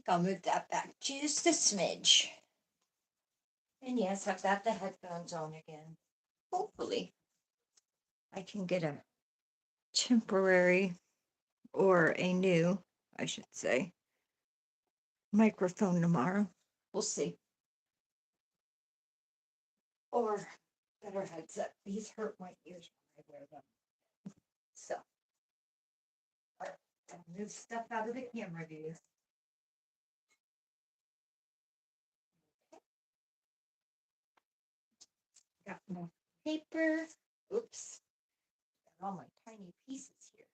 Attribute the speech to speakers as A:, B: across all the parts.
A: think I'll move that back just a smidge. And yes, I've got the headphones on again. Hopefully, I can get a temporary or a new, I should say, microphone tomorrow. We'll see. Or better headset. These hurt my ears when I wear them. So, I'll move stuff out of the camera view. Got my paper. Oops. Got all my tiny pieces here.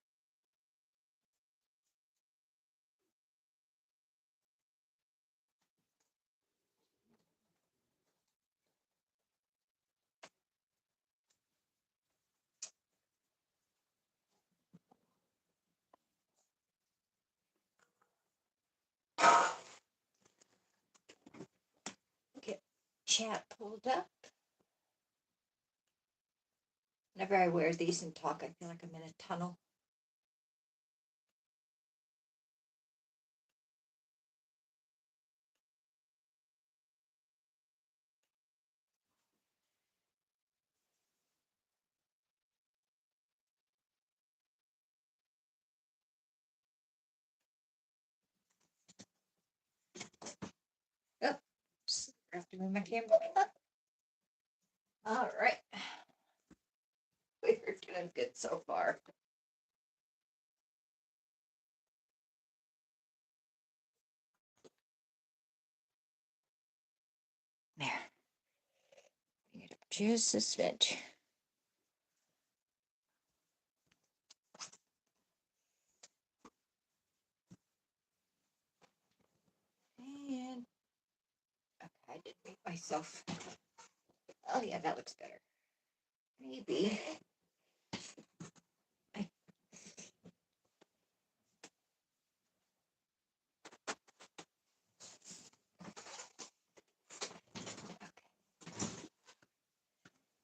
A: Get chat pulled up. Whenever I wear these and talk, I feel like I'm in a tunnel. Oh, I have to move my camera up. All right. We're doing good so far. There. Bring it up just a smidge. And okay, I did make myself. Oh yeah, that looks better. Maybe.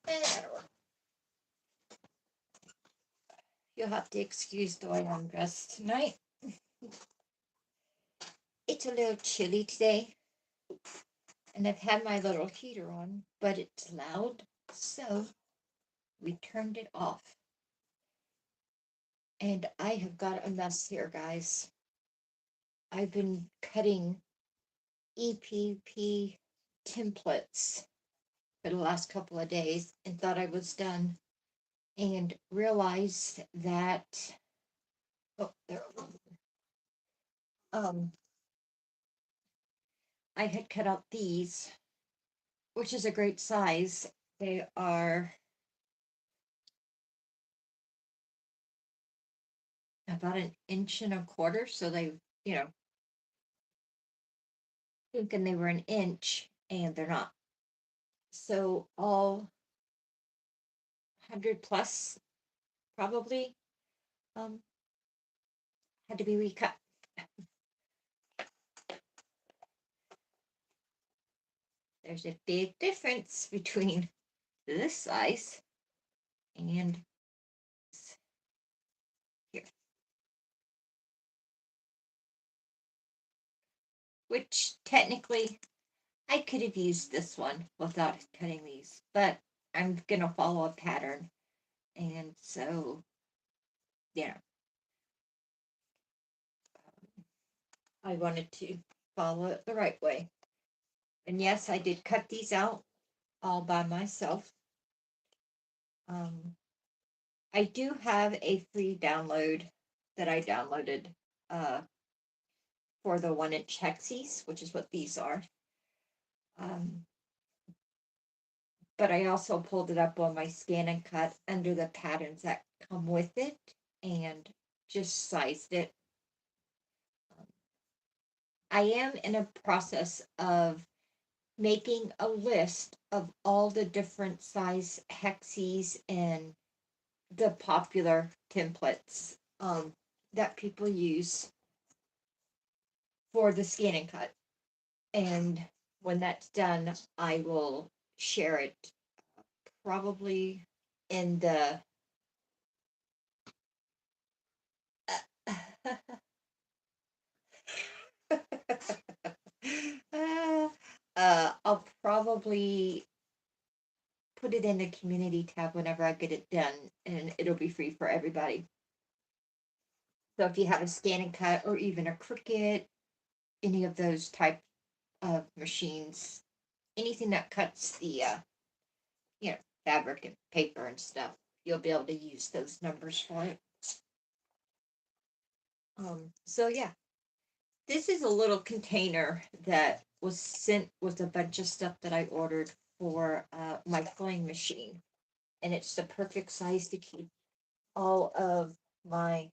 A: That'll work. You'll have to excuse the way I'm dressed tonight. It's a little chilly today, and I've had my little heater on, but it's loud, so we turned it off. And I have got a mess here, guys. I've been cutting EPP templates for the last couple of days and thought I was done, and realized that I had cut out these, which is a great size. They are about 1.25 inches, so they, thinking they were an inch, and they're not. So all 100 plus probably had to be recut. There's a big difference between this size and here, which technically I could have used this one without cutting these, but I'm gonna follow a pattern, and so I wanted to follow it the right way. And yes, I did cut these out all by myself. I do have a free download that I downloaded for the 1-inch hexes, which is what these are. But I also pulled it up on my scan and cut under the patterns that come with it and just sized it. I am in a process of making a list of all the different size hexes and the popular templates that people use for the scan and cut. And when that's done, I will share it probably in the probably put it in the community tab whenever I get it done, and it'll be free for everybody. So if you have a scan and cut or even a Cricut, any of those type of machines, anything that cuts the you know, fabric and paper and stuff, you'll be able to use those numbers for it. So yeah, this is a little container that was sent with a bunch of stuff that I ordered for my sewing machine, and it's the perfect size to keep all of my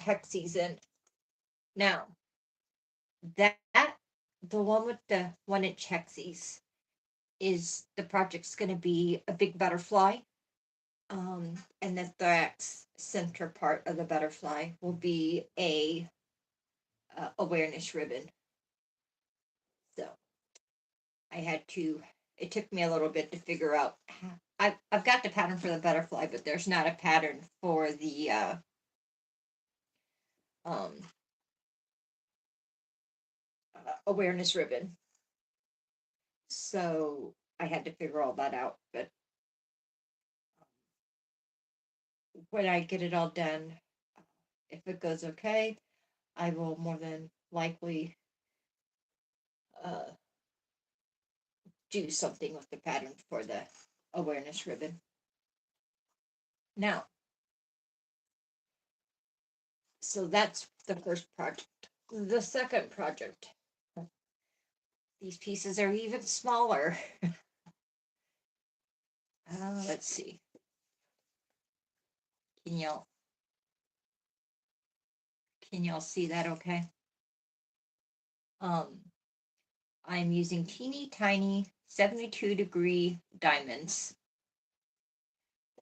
A: hexes in. Now that the one with the 1 inch hexes is the project's going to be a big butterfly, and the thorax center part of the butterfly will be a awareness ribbon. So I had to. It took me a little bit to figure out. I've got the pattern for the butterfly, but there's not a pattern for the um, awareness ribbon. So I had to figure all that out. But when I get it all done, if it goes okay, I will more than likely uh, do something with the pattern for the awareness ribbon. Now, so that's the first project. The second project, these pieces are even smaller. Let's see. Can y'all can y'all see that okay? Um, I'm using teeny tiny 72-degree diamonds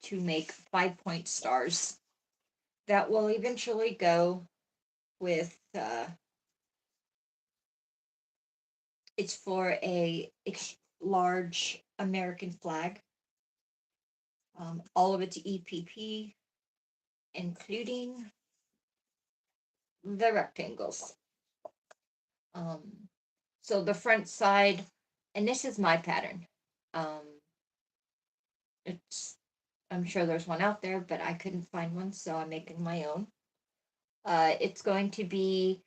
A: to make 5-point stars that will eventually go with it's for a large American flag. All of it's EPP, including the rectangles. So the front side, and this is my pattern. It's I'm sure there's one out there, but I couldn't find one, so I'm making my own. It's going to be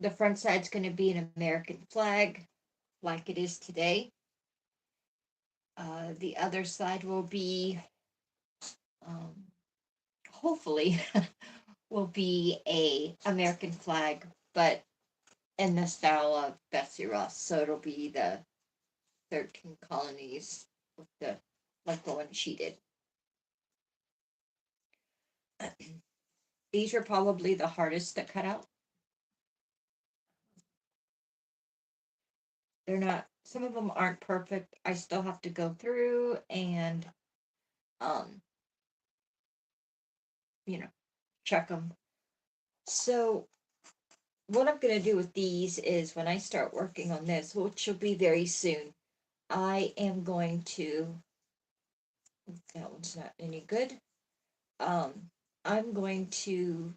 A: the front side's going to be an American flag, like it is today. The other side will be, um, hopefully, will be a American flag, but in the style of Betsy Ross. So it'll be the 13 colonies with the like the one she did. These are probably the hardest to cut out. They're not. Some of them aren't perfect. I still have to go through and, um, you know, check them. So what I'm gonna do with these is when I start working on this, which will be very soon, I am going to. That one's not any good. I'm going to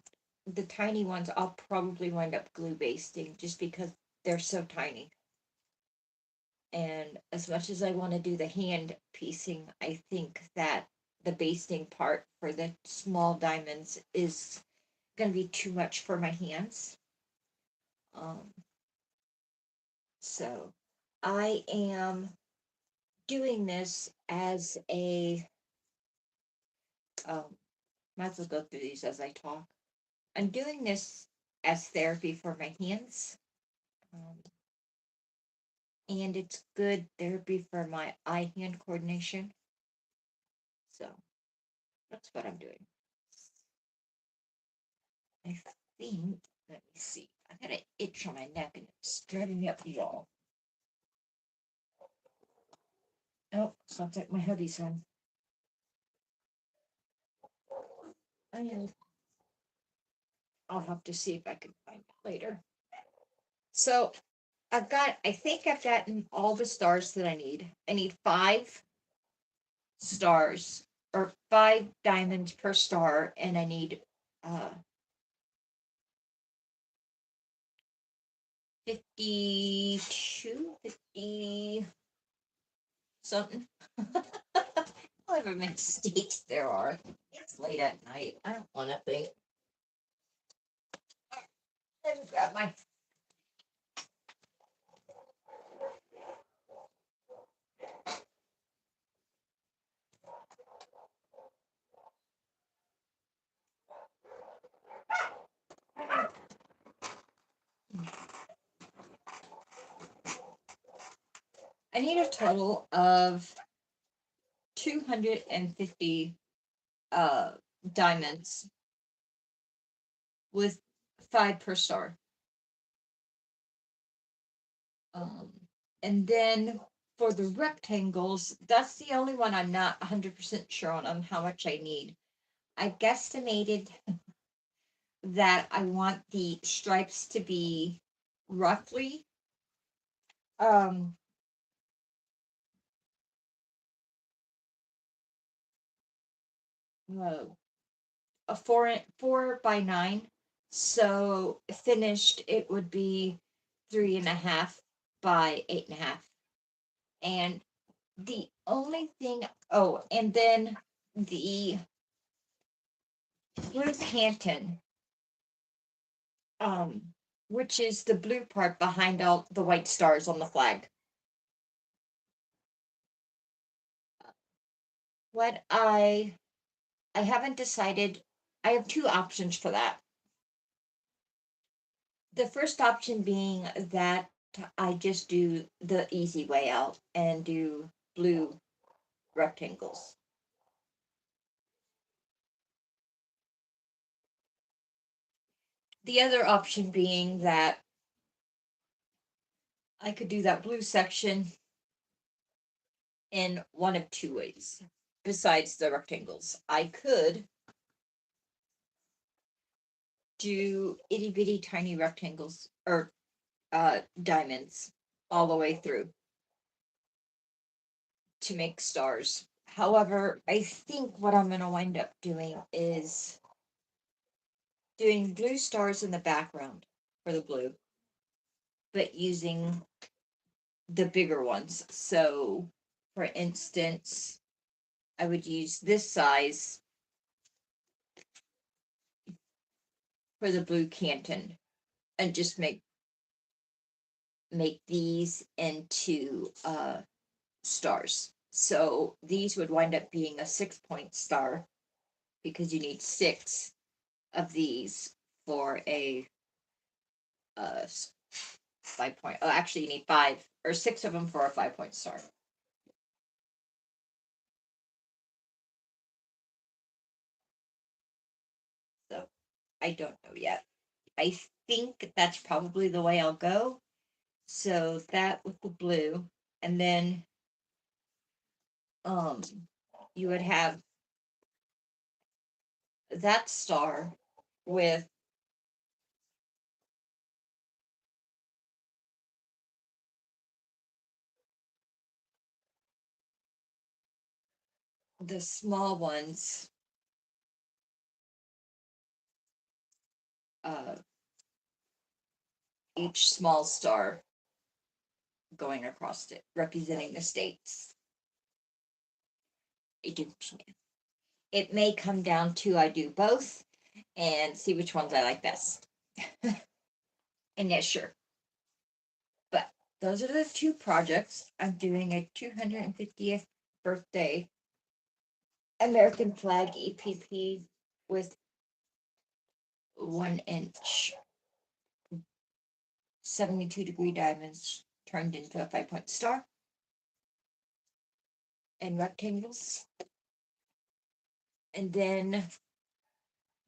A: the tiny ones. I'll probably wind up glue basting just because they're so tiny. And as much as I want to do the hand piecing, I think that the basting part for the small diamonds is going to be too much for my hands. Um, so I am doing this as a, might as well go through these as I talk. I'm doing this as therapy for my hands. Um, and it's good therapy for my eye hand coordination. So that's what I'm doing. I think, let me see. I got an itch on my neck and it's driving me up the wall. Oh, sounds like my hoodie's on. I'll have to see if I can find it later. So I think I've gotten all the stars that I need. I need 5 stars or 5 diamonds per star, and I need uh 52, 50. something. However many states there are. It's late at night. I don't want to think. Let me grab my. I need a total of 250 diamonds with 5 per star. Um, and then for the rectangles, that's the only one I'm not 100% sure on how much I need. I guesstimated that I want the stripes to be roughly um uh, a 4 by 9. So finished it would be 3.5 by 8.5. And the only thing, oh, and then the blue Canton, um, which is the blue part behind all the white stars on the flag. What I haven't decided. I have 2 options for that. The first option being that I just do the easy way out and do blue rectangles. The other option being that I could do that blue section in one of 2 ways besides the rectangles. I could do itty bitty tiny rectangles or diamonds all the way through to make stars. However, I think what I'm going to wind up doing is doing blue stars in the background for the blue, but using the bigger ones. So, for instance, I would use this size for the blue Canton and just make these into stars. So these would wind up being a 6-point star because you need 6 of these for a 5 point. Oh, actually, you need 5 or 6 of them for a 5-point star. So I don't know yet. I think that's probably the way I'll go. So that with the blue, and then um you would have that star with the small ones uh each small star going across it representing the states. It may come down to I do both and see which ones I like best. And yeah, sure. But those are the 2 projects. I'm doing a 250th birthday American flag EPP with 1-inch 72-degree diamonds turned into a 5-point star and rectangles. And then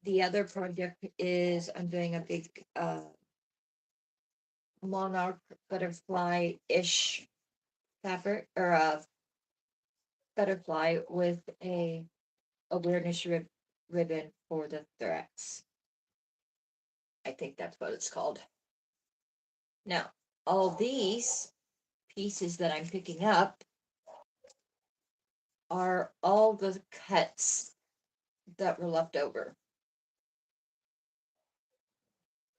A: the other project is I'm doing a big monarch butterfly-ish fabric or a butterfly with a awareness ribbon for the thorax. I think that's what it's called. Now, all these pieces that I'm picking up are all the cuts that were left over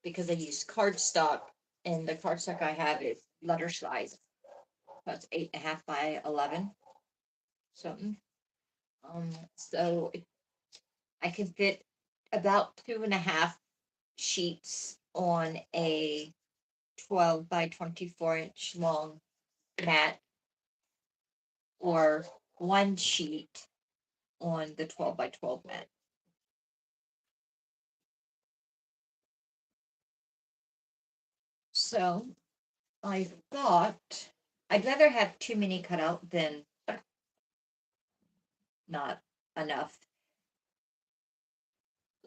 A: because I used cardstock, and the cardstock I have is letter size. That's 8.5 by 11. something. So I can fit about 2.5 sheets on a 12 by 24-inch long mat, or one sheet on the 12 by 12 mat. So I thought I'd rather have too many cut out than not enough.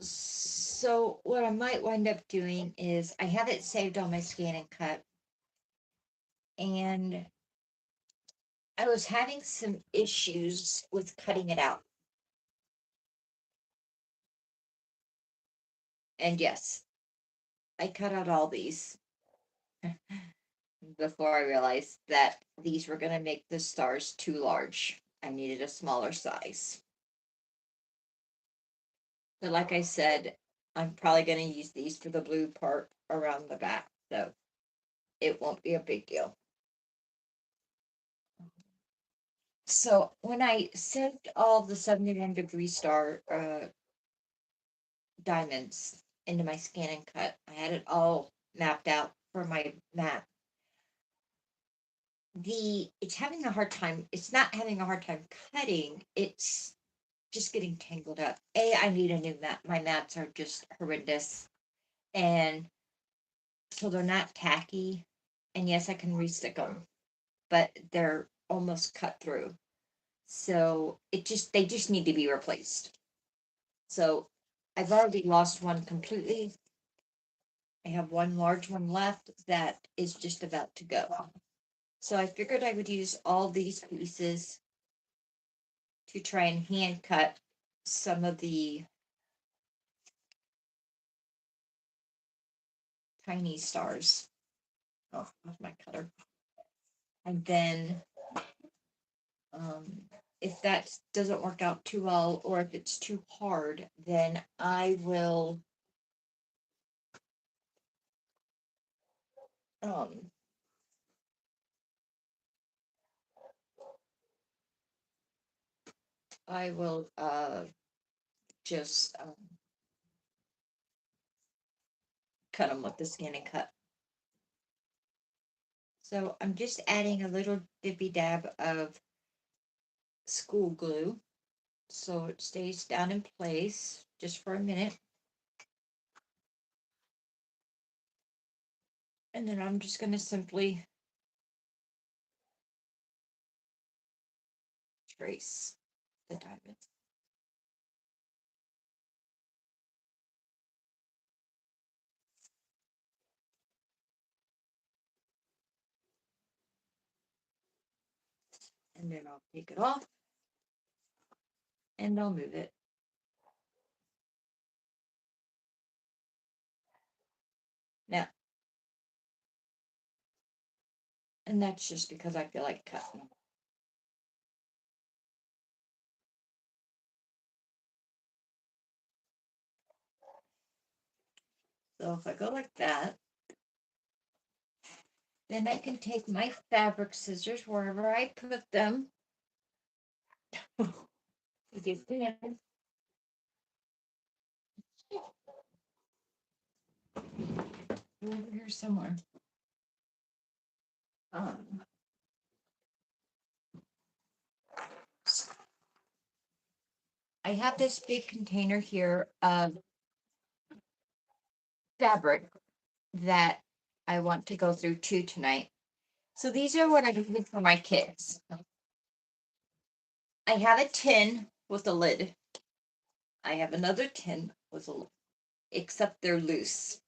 A: So what I might wind up doing is I have it saved on my scan and cut, and I was having some issues with cutting it out. And yes, I cut out all these before I realized that these were going to make the stars too large. I needed a smaller size. But like I said, I'm probably going to use these for the blue part around the back, so it won't be a big deal. So when I sent all the 71-degree star diamonds into my scan and cut, I had it all mapped out for my map. It's having a hard time. It's not having a hard time cutting. It's just getting tangled up. I need a new map. My maps are just horrendous, and so they're not tacky. And yes, I can restick them, but they're almost cut through. So they just need to be replaced. So I've already lost one completely. I have one large one left that is just about to go. So I figured I would use all these pieces to try and hand cut some of the tiny stars. Oh, with my cutter. And then if that doesn't work out too well, or if it's too hard, then um I will just cut them with the skin and cut. So I'm just adding a little dippy dab of school glue so it stays down in place just for a minute. And then I'm just going to simply trace the diamond. And then I'll take it off and I'll move it. Now, and that's just because I feel like cutting. So if I go like that, then I can take my fabric scissors wherever I put them. Get them over here somewhere. Um, I have this big container here of fabric that I want to go through too tonight. So these are what I did for my kids. I have a tin with a lid. I have another tin with a lid, except they're loose.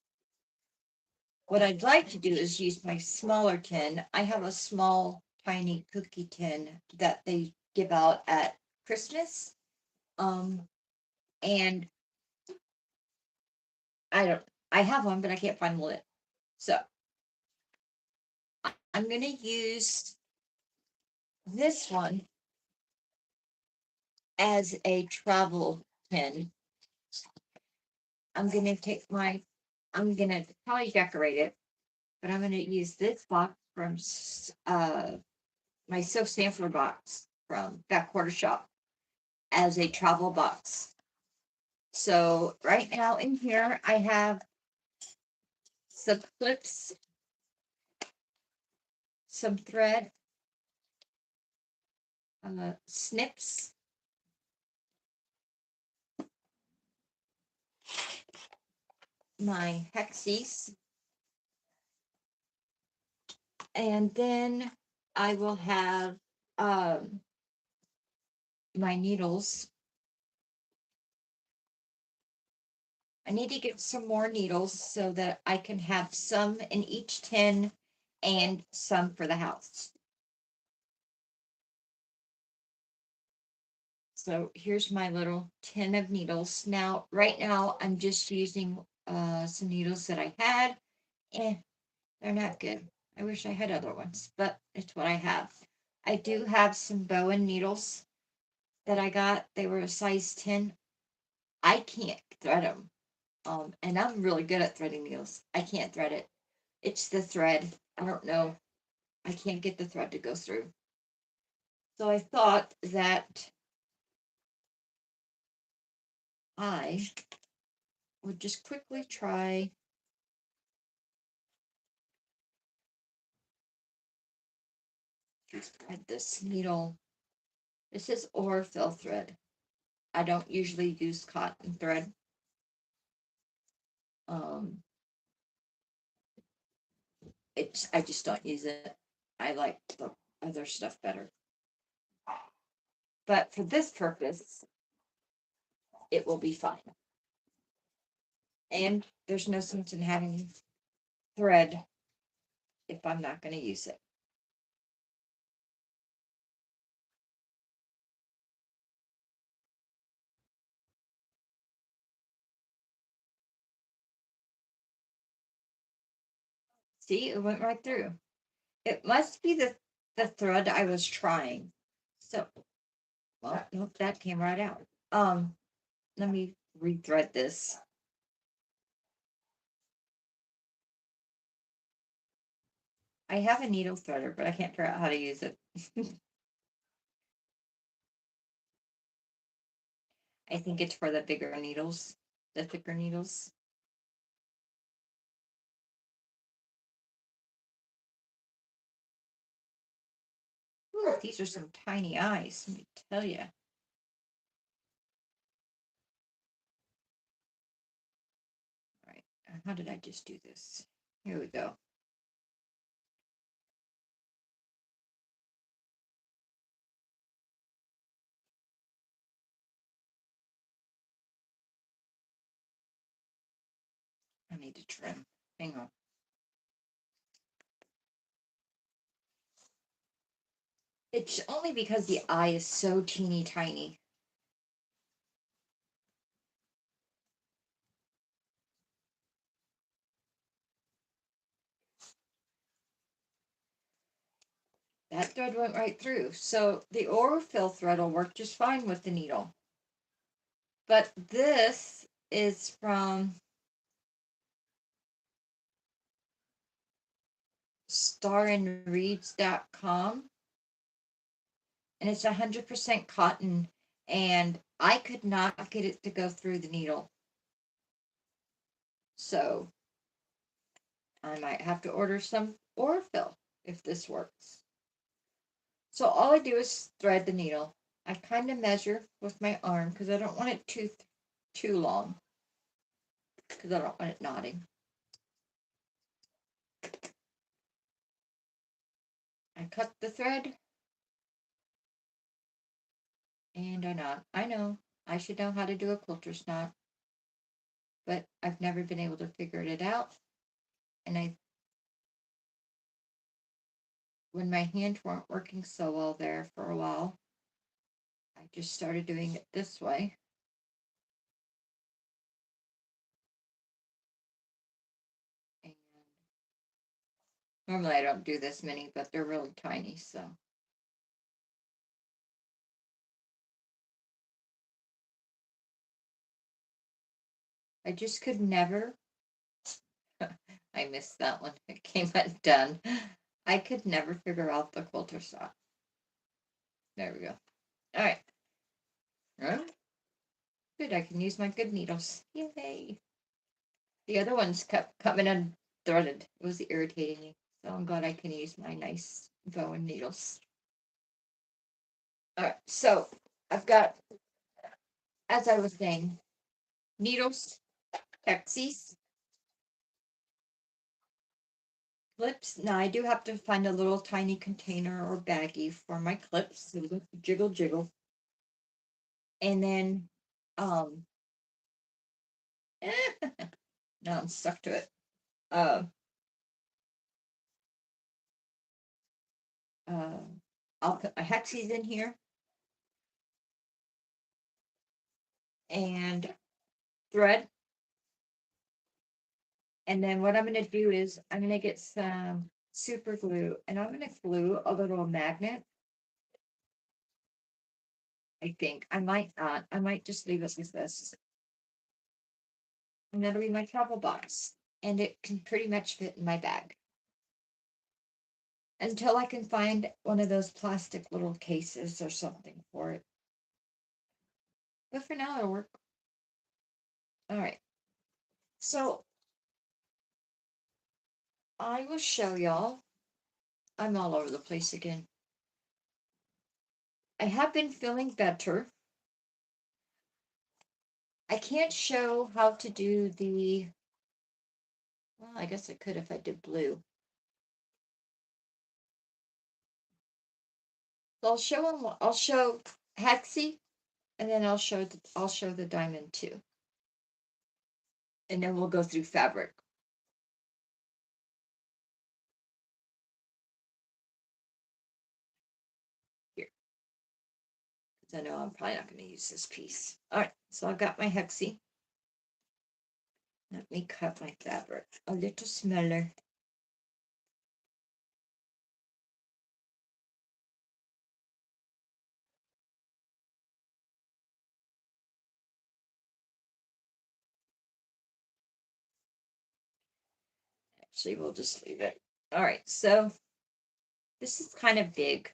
A: What I'd like to do is use my smaller tin. I have a small, tiny cookie tin that they give out at Christmas. And I have one, but I can't find the lid. So I'm going to use this one as a travel tin. I'm going to I'm going to probably decorate it, but I'm going to use this box from my Silk Sampler box from Backwater Shop as a travel box. So right now in here, I have some clips, some thread, snips, my hexies, and then I will have my needles. I need to get some more needles so that I can have some in each tin and some for the house. So here's my little tin of needles. Now, right now, I'm just using some needles that I had. They're not good. I wish I had other ones, but it's what I have. I do have some Bowen needles that I got. They were a size 10. I can't thread them. And I'm really good at threading needles. I can't thread it. It's the thread. I don't know. I can't get the thread to go through. So I thought that I would just quickly try to thread this needle. This is Orfil thread. I don't usually use cotton thread. Um, I just don't use it. I like the other stuff better. But for this purpose, it will be fine. And there's no sense in having thread if I'm not going to use it. See, it went right through. It must be the thread I was trying. So, well, nope, that came right out. Let me rethread this. I have a needle threader, but I can't figure out how to use it. I think it's for the bigger needles, the thicker needles. Ooh, these are some tiny eyes, let me tell you. All right, how did I just do this? Here we go. I need to trim. Hang on. It's only because the eye is so teeny tiny. That thread went right through. So the Orfil thread will work just fine with the needle. But this is from starandreads.com, and it's 100% cotton, and I could not get it to go through the needle. So I might have to order some Orfil if this works. So all I do is thread the needle. I kind of measure with my arm because I don't want it too long, because I don't want it knotting. I cut the thread and I knot. I know I should know how to do a quilter's knot, but I've never been able to figure it out. And when my hands weren't working so well there for a while, I just started doing it this way. And normally I don't do this many, but they're really tiny, so. I just could never. I missed that one. It came undone. I could never figure out the quilter knot. There we go. All right. Huh? Good, I can use my good needles. Yay. The other ones kept coming unthreaded. It was irritating me. So I'm glad I can use my nice Bowen needles. All right, so I've got, as I was saying, needles, hexies, clips. Now I do have to find a little tiny container or baggie for my clips. So jiggle, jiggle. And then, um, now I'm stuck to it. Uh, uh, I'll put my hexies in here and thread. And then what I'm going to do is I'm going to get some super glue and I'm going to glue a little magnet. I think I might not. I might just leave it with this. And that'll be my travel box. And it can pretty much fit in my bag. Until I can find one of those plastic little cases or something for it. But for now, it'll work. All right. So I will show y'all. I'm all over the place again. I have been feeling better. I can't show how to do the, well, I guess I could if I did blue. So I'll show hexie and then I'll show the diamond too. And then we'll go through fabric. Here. Because I know I'm probably not going to use this piece. All right, so I've got my hexie. Let me cut my fabric a little smaller. Actually, we'll just leave it. All right, so this is kind of big.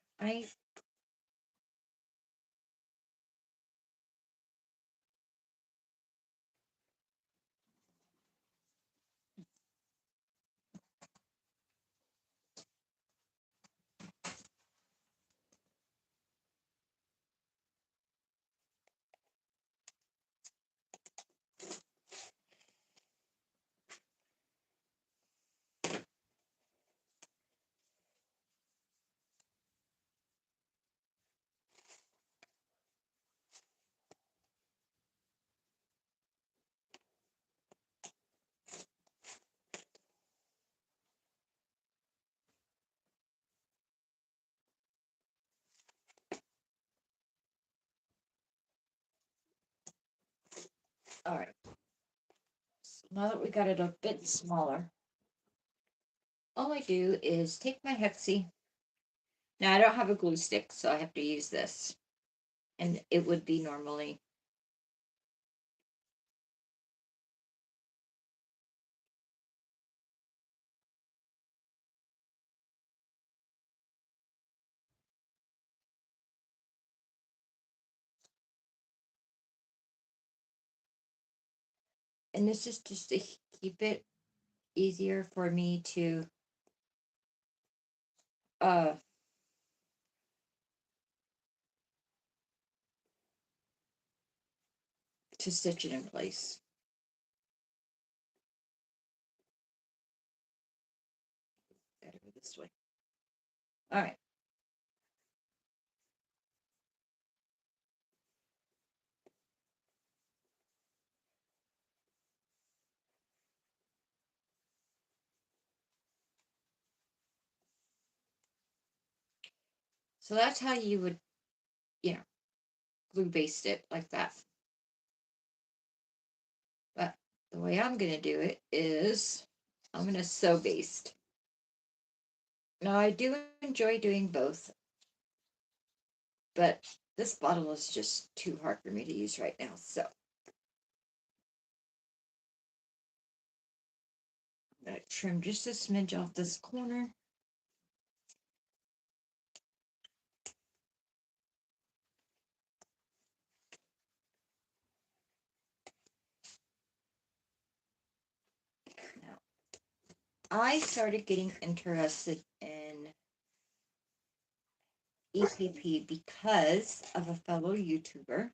A: All right. So now that we got it a bit smaller, all I do is take my hexie. Now I don't have a glue stick, so I have to use this. And it would be normally and this is just to keep it easier for me uh to stitch it in place. Gotta go this way. All right. So that's how you would, you know, glue baste it like that. But the way I'm gonna do it is I'm gonna sew baste. Now I do enjoy doing both, but this bottle is just too hard for me to use right now. So I'm gonna trim just a smidge off this corner. I started getting interested in EPP because of a fellow YouTuber.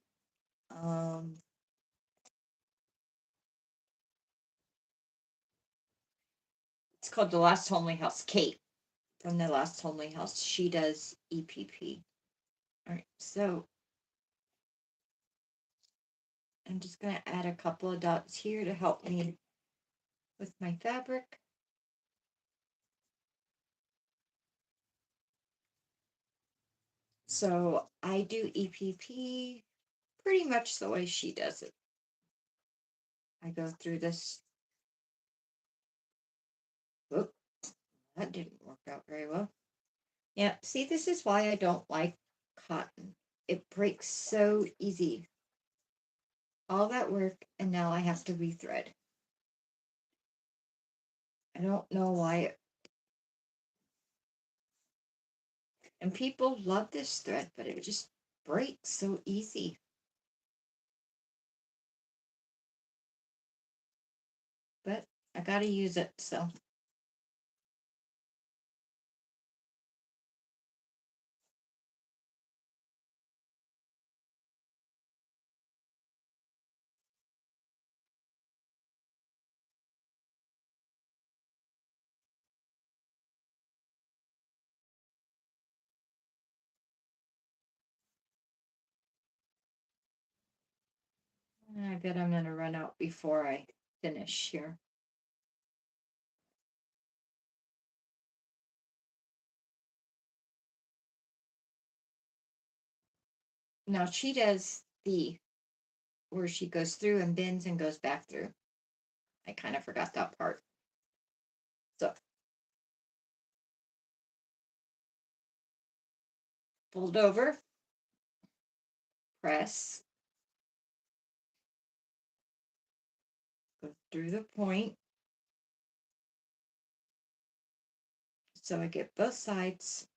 A: It's called The Last Homely House. Kate from The Last Homely House. She does EPP. All right, so I'm just going to add a couple of dots here to help me with my fabric. So I do EPP pretty much the way she does it. I go through this. Whoop, that didn't work out very well. Yeah, see, this is why I don't like cotton. It breaks so easy. All that work, and now I have to rethread. I don't know why. And people love this thread, but it just breaks so easy. But I gotta use it, so. I bet I'm gonna run out before I finish here. Now she does where she goes through and bends and goes back through. I kind of forgot that part. So fold over, press, go through the point. So I get both sides.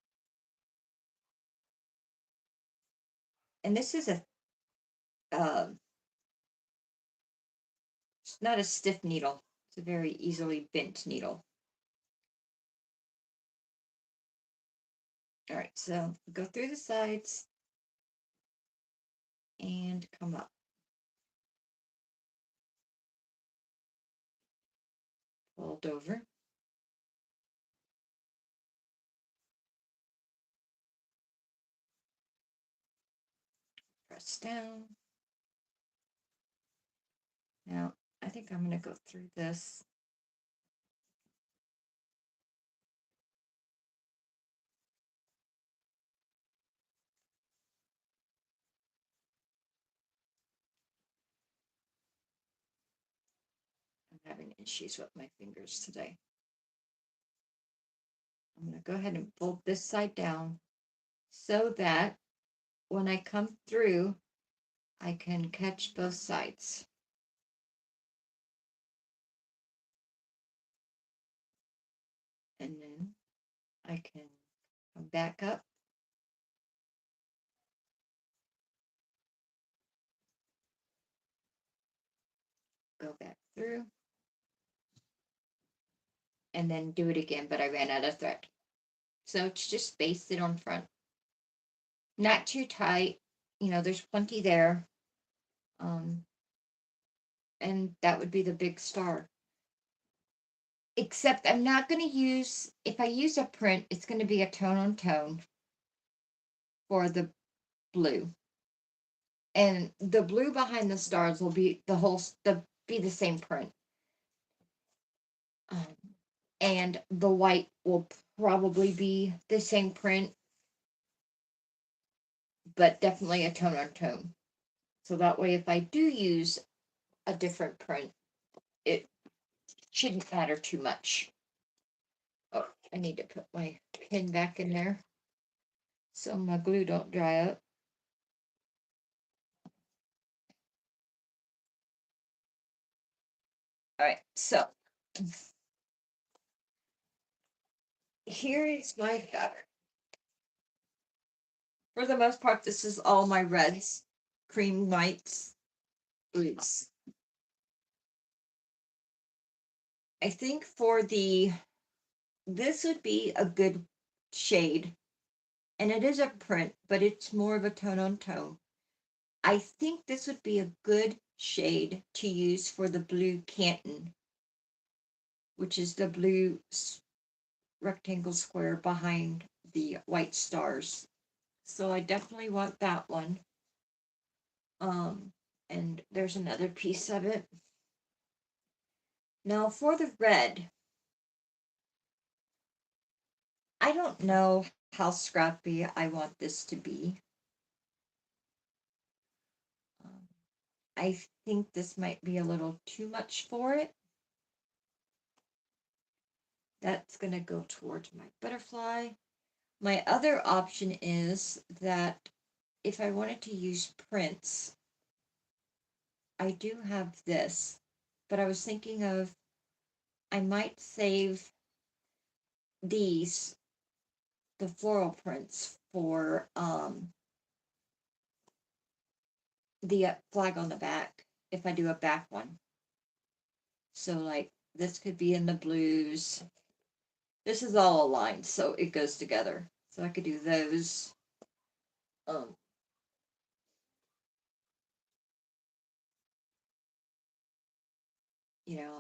A: And this is it's not a stiff needle. It's a very easily bent needle. All right, so go through the sides and come up. Fold over. Press down. Now, I think I'm going to go through this. I'm having issues with my fingers today. I'm going to go ahead and fold this side down so that when I come through, I can catch both sides. And then I can come back up. Go back through. And then do it again, but I ran out of thread. So it's just baste it on front. Not too tight. There's plenty there. And that would be the big star. Except I'm not going to use, if I use a print, it's going to be a tone on tone for the blue. And the blue behind the stars will be the same print. And the white will probably be the same print, but definitely a tone on tone. So that way, if I do use a different print, it shouldn't matter too much. Oh, I need to put my pin back in there so my glue don't dry up. All right, so here is my fabric. For the most part, this is all my reds, cream whites, blues. I think for the this would be a good shade, and it is a print, but it's more of a tone on tone. I think this would be a good shade to use for the blue Canton, which is the blue rectangle square behind the white stars. So I definitely want that one. Um, and there's another piece of it. Now for the red, I don't know how scrappy I want this to be. Um, I think this might be a little too much for it. That's going to go towards my butterfly. My other option is that if I wanted to use prints, I do have this, but I was thinking of I might save these, the floral prints, for the flag on the back if I do a back one. So like this could be in the blues. This is all aligned, so it goes together. So I could do those. Um,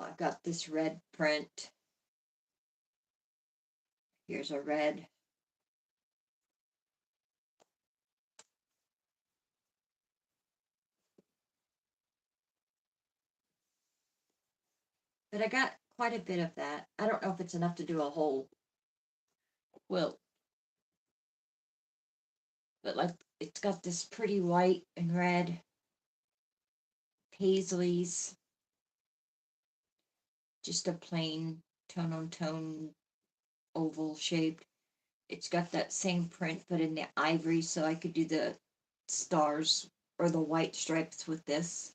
A: I've got this red print. Here's a red. But I got quite a bit of that. I don't know if it's enough to do a whole quilt. But like it's got this pretty white and red paisleys, just a plain tone on tone oval shaped. It's got that same print but in the ivory, so I could do the stars or the white stripes with this.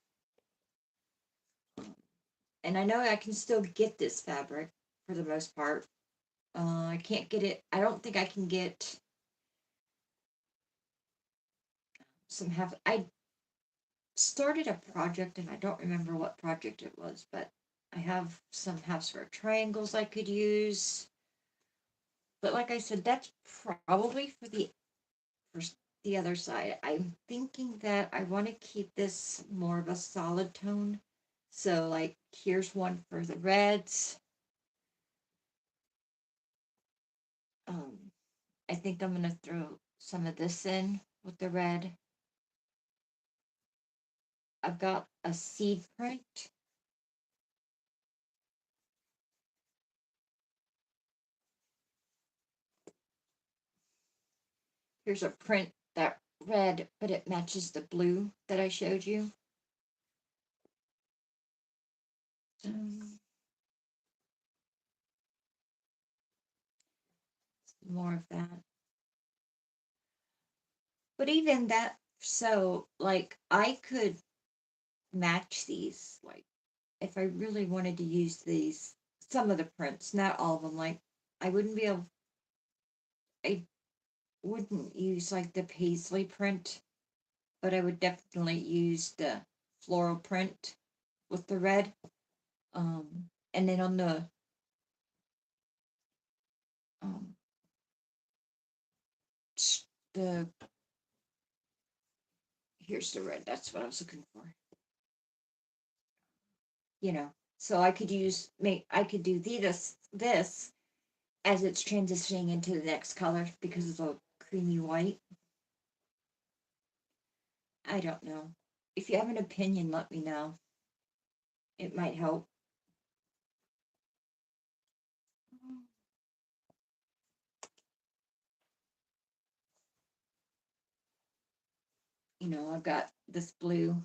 A: And I know I can still get this fabric for the most part. I can't get it. I don't think I can get some half. I started a project and I don't remember what project it was, but I have some half square triangles I could use. But like I said, that's probably for the other side. I'm thinking that I want to keep this more of a solid tone. So like here's one for the reds. Um, I think I'm gonna throw some of this in with the red. I've got a seed print. Here's a print that red, but it matches the blue that I showed you. More of that. But even that, so like I could match these, like if I really wanted to use these, some of the prints, not all of them. Like I wouldn't be able, I wouldn't use like the paisley print, but I would definitely use the floral print with the red. And then on um, the here's the red. That's what I was looking for. So I could I could do this as it's transitioning into the next color because it's a creamy white. I don't know. If you have an opinion, let me know. It might help. I've got this blue,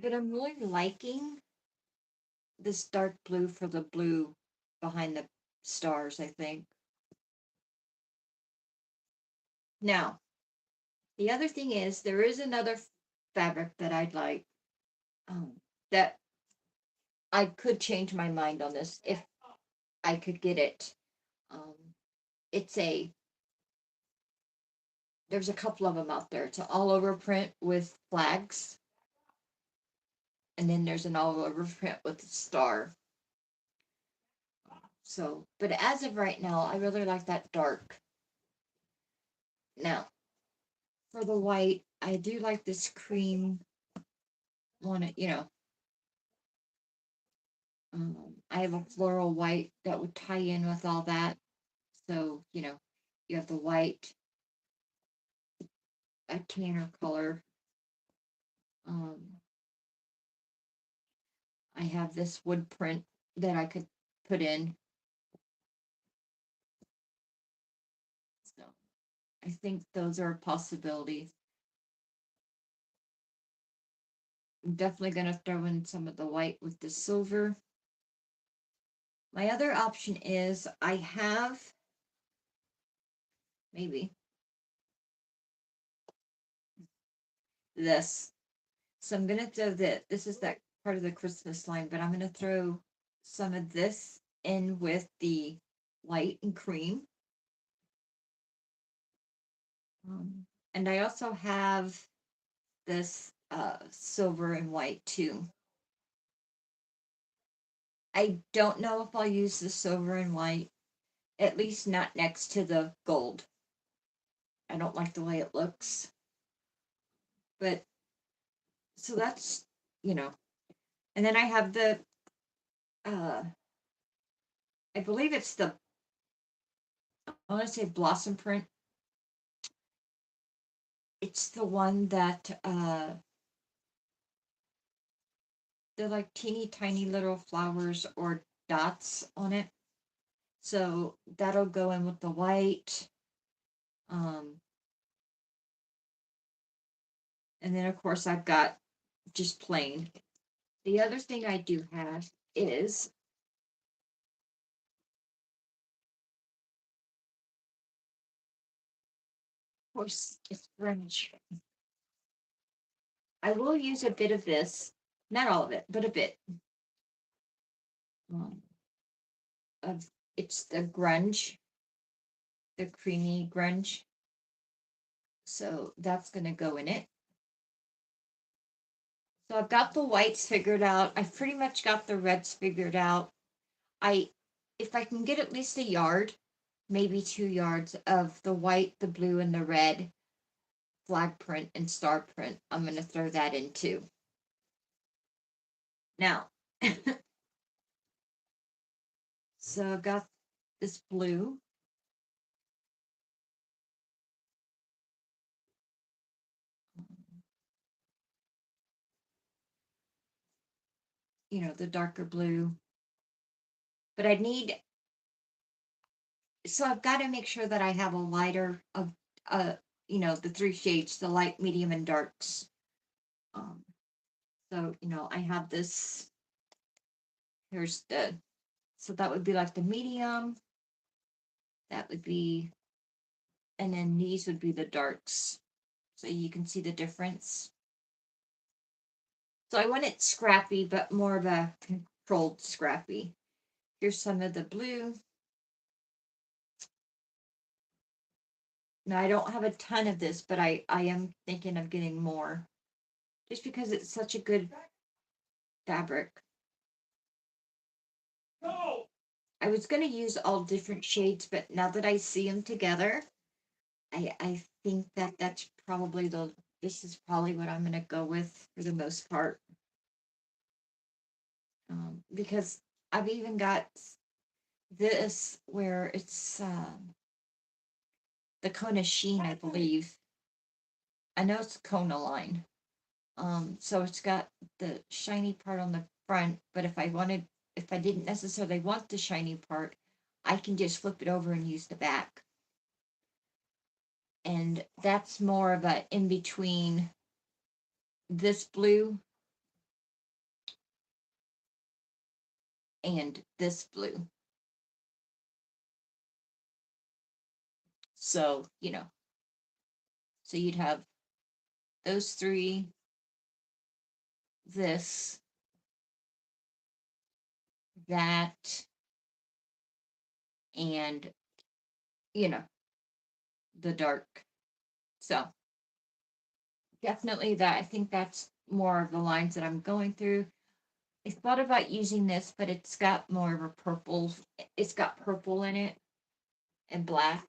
A: but I'm really liking this dark blue for the blue behind the stars, I think. Now, the other thing is there is another fabric that I'd like, that I could change my mind on this if I could get it. Um, it's a there's a couple of them out there. It's an all over print with flags, and then there's an all over print with a star. So, but as of right now, I really like that dark. Now, for the white, I do like this cream one, I have a floral white that would tie in with all that. So, you have the white, a tanner color. Um, I have this wood print that I could put in. So I think those are a possibility. I'm definitely going to throw in some of the white with the silver. My other option is I have maybe this. So I'm going to throw this is that part of the Christmas line, but I'm going to throw some of this in with the white and cream. And I also have this silver and white too. I don't know if I'll use the silver and white, at least not next to the gold. I don't like the way it looks. But so that's, you know. And then I have the I believe it's the I want to say blossom print. It's the one that they're like teeny tiny little flowers or dots on it. So that'll go in with the white. Um, and then of course I've got just plain. The other thing I do have is, of course, it's French. I will use a bit of this, not all of it, but a bit. Um, of it's the grunge, the creamy grunge. So that's gonna go in it. So I've got the whites figured out. I've pretty much got the reds figured out. I if I can get at least a yard, maybe 2 yards of the white, the blue, and the red flag print and star print, I'm gonna throw that in too. Now, so I've got this blue. The darker blue. But I need so I've got to make sure that I have a lighter of the three shades, the light, medium, and darks. Um, so I have this. Here's the so that would be like the medium. That would be, and then these would be the darks. So you can see the difference. So I want it scrappy, but more of a controlled scrappy. Here's some of the blue. Now I don't have a ton of this, but I am thinking of getting more, just because it's such a good fabric. I was going to use all different shades, but now that I see them together, I think that this is probably what I'm going to go with for the most part. Because I've even got this where it's the Kona Sheen, I believe. I know it's Kona line. So it's got the shiny part on the front, but if I didn't necessarily want the shiny part, I can just flip it over and use the back. And that's more of a in between this blue and this blue. So, so you'd have those three, this, that, and, the dark. So definitely that, I think that's more of the lines that I'm going through. I thought about using this, but it's got more of a purple. It's got purple in it and black.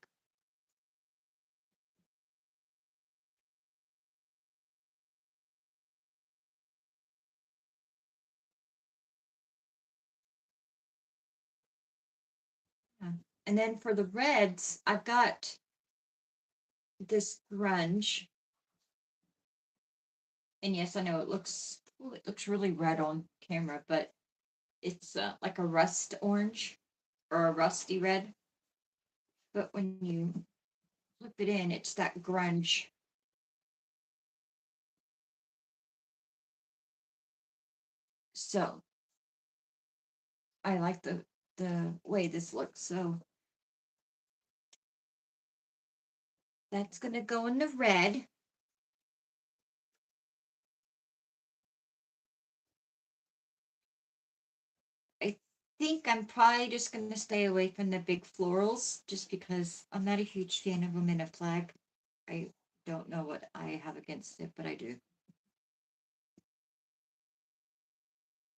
A: And then for the reds, I've got this grunge. And yes, I know it looks really red on camera, but it's like a rust orange or a rusty red. But when you flip it in, it's that grunge. So I like the way this looks. So that's gonna go in the red. I think I'm probably just gonna stay away from the big florals just because I'm not a huge fan of them in a flag. I don't know what I have against it, but I do.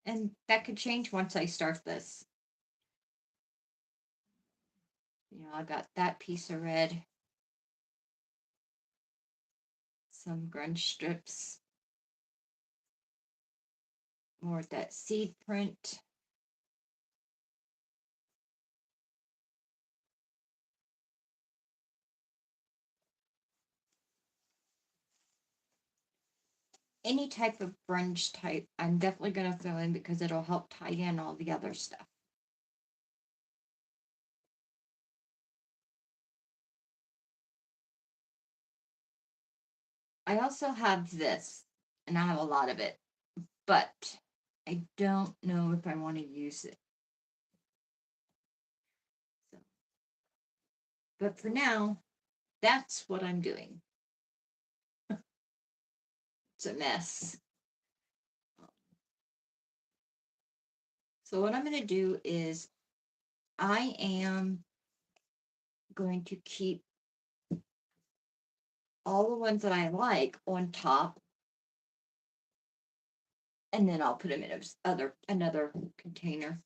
A: And that could change once I start this. I got that piece of red, some grunge strips, more of that seed print. Any type of grunge type, I'm definitely going to throw in because it'll help tie in all the other stuff. I also have this, and I have a lot of it, but I don't know if I want to use it. So, but for now, that's what I'm doing. It's a mess. So what I'm going to do is I am going to keep all the ones that I like on top, and then I'll put them in another container.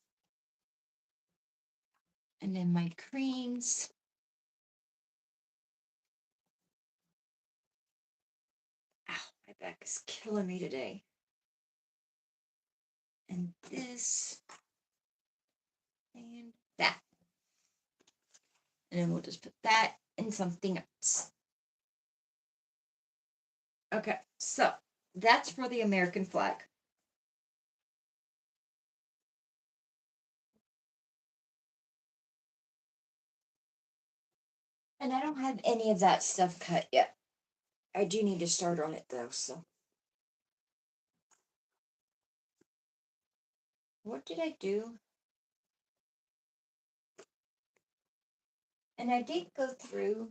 A: And then my creams. Ow, my back is killing me today. And this and that. And then we'll just put that in something else. Okay, so that's for the American flag. And I don't have any of that stuff cut yet. I do need to start on it though, so. What did I do? And I did go through.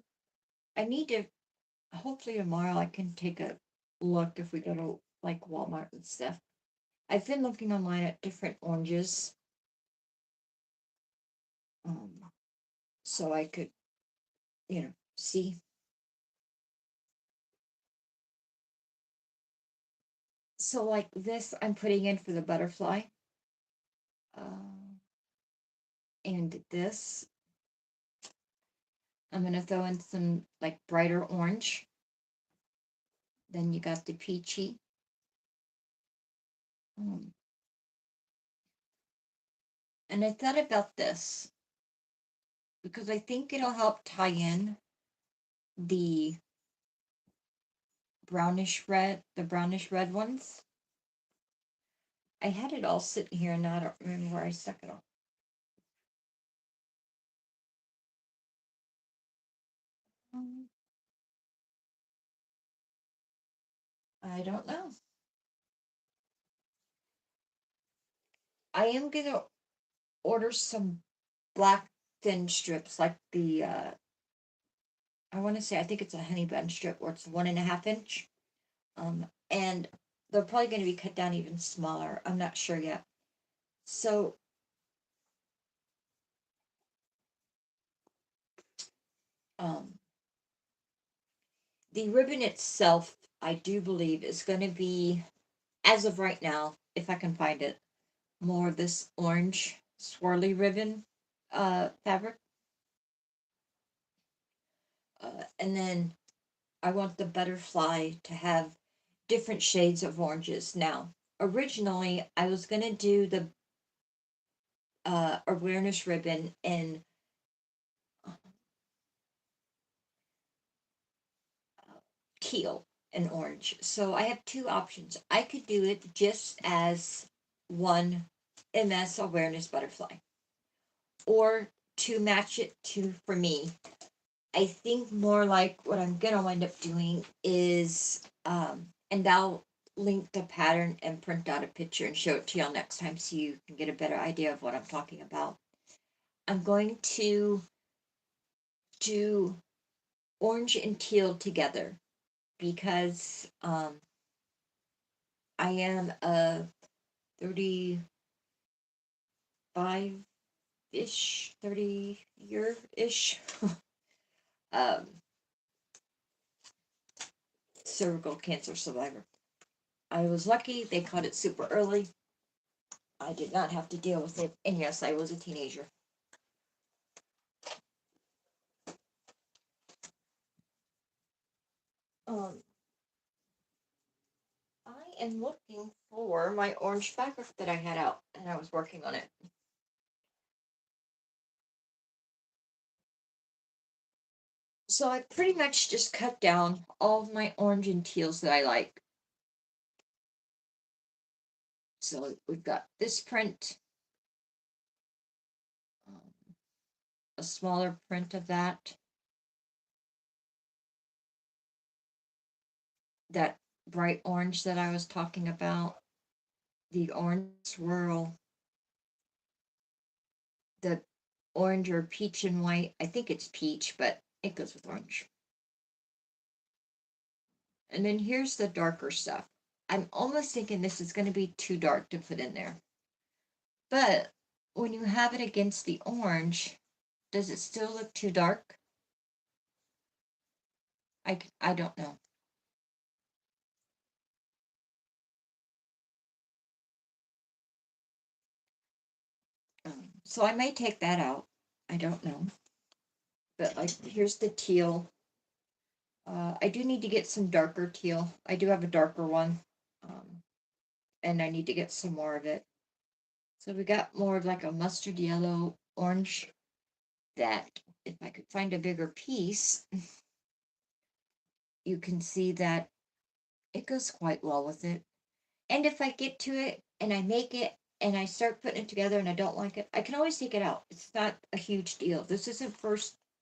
A: I need to, hopefully tomorrow I can take a look if we go to like Walmart and stuff. I've been looking online at different oranges. So I could, see. So like this, I'm putting in for the butterfly. And this, I'm gonna throw in some like brighter orange. Then you got the peachy. And I thought about this because I think it'll help tie in the the brownish red ones. I had it all sitting here and now I don't remember where I stuck it all. I don't know. I am gonna order some black thin strips like the I want to say I think it's a honey bun strip or it's 1.5 inch. And they're probably going to be cut down even smaller. I'm not sure yet. So um the ribbon itself, I do believe, is going to be, as of right now, if I can find it, more of this orange swirly ribbon fabric. And then I want the butterfly to have different shades of oranges. Now, originally, I was going to do the awareness ribbon in teal and orange. So I have two options. I could do it just as one MS awareness butterfly, or to match it to, for me, I think more like what I'm gonna wind up doing is, and I'll link the pattern and print out a picture and show it to y'all next time so you can get a better idea of what I'm talking about. I'm going to do orange and teal together because I am a 35-ish, 30-year-ish um, cervical cancer survivor. I was lucky, they caught it super early. I did not have to deal with it, and yes, I was a teenager. Um, I am looking for my orange fabric that I had out, and I was working on it. So I pretty much just cut down all of my orange and teals that I like. So we've got this print, um, a smaller print of that bright orange that I was talking about, the orange swirl, the orange or peach and white. I think it's peach, but it goes with orange. And then here's the darker stuff. I'm almost thinking this is going to be too dark to put in there. But when you have it against the orange, does it still look too dark? I don't know. So I may take that out. I don't know. But like, here's the teal. I do need to get some darker teal. I do have a darker one. Um, and I need to get some more of it. So we got more of like a mustard yellow, orange, that if I could find a bigger piece, you can see that it goes quite well with it. And if I get to it and I make it and I start putting it together and I don't like it, I can always take it out. It's not a huge deal. This isn't for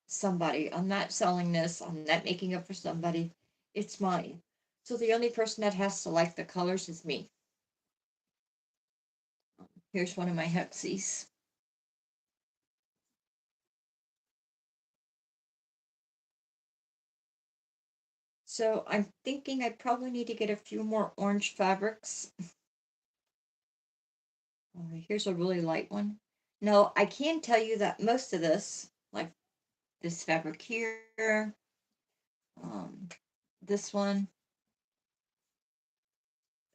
A: somebody. I'm not selling this. I'm not making it for somebody. It's mine. So the only person that has to like the colors is me. Here's one of my hexies. So I'm thinking I probably need to get a few more orange fabrics. Here's a really light one. No, I can tell you that most of this, like this fabric here, um, this one,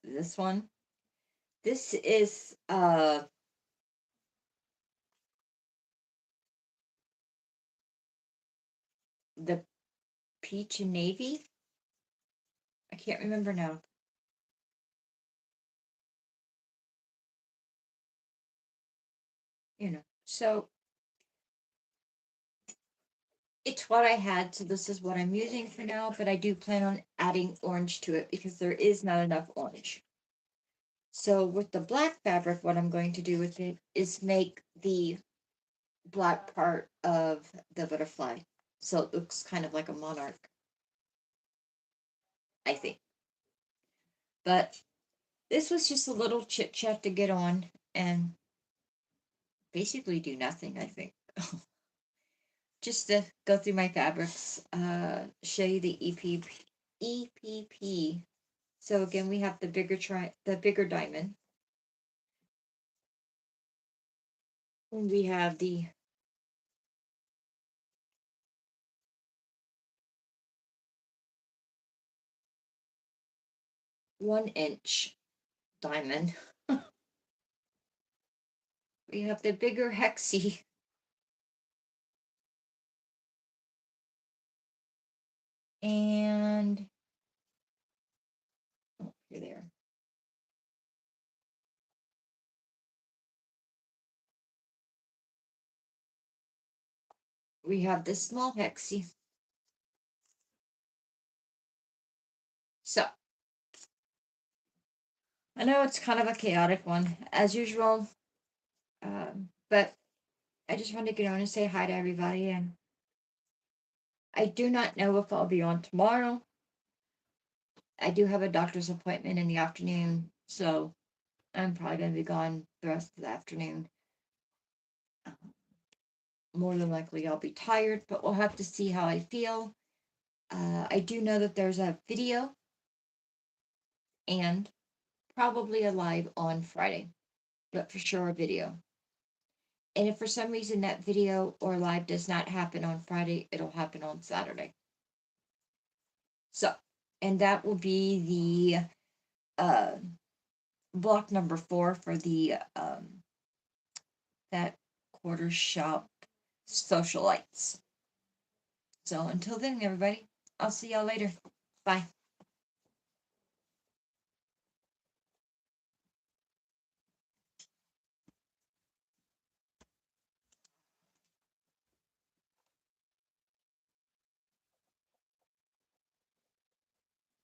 A: this one, this is the peach and navy. I can't remember now. So it's what I had, so this is what I'm using for now, but I do plan on adding orange to it because there is not enough orange. So with the black fabric, what I'm going to do with it is make the black part of the butterfly. So it looks kind of like a monarch, I think. But this was just a little chit chat to get on and basically do nothing, I think. Just to go through my fabrics, show you the EPP. So again, we have the bigger diamond. And we have the 1 inch diamond. we have the bigger hexie. And oh, you're there. We have this small hexie. So I know it's kind of a chaotic one as usual, but I just wanted to get on and say hi to everybody. And I do not know if I'll be on tomorrow. I do have a doctor's appointment in the afternoon, so I'm probably going to be gone the rest of the afternoon. More than likely, I'll be tired, but we'll have to see how I feel. I do know that there's a video and probably a live on Friday, but for sure a video. And if for some reason that video or live does not happen on Friday, it'll happen on Saturday. So, and that will be the block number 4 for the that quarter shop socialites. So until then, everybody, I'll see y'all later. Bye.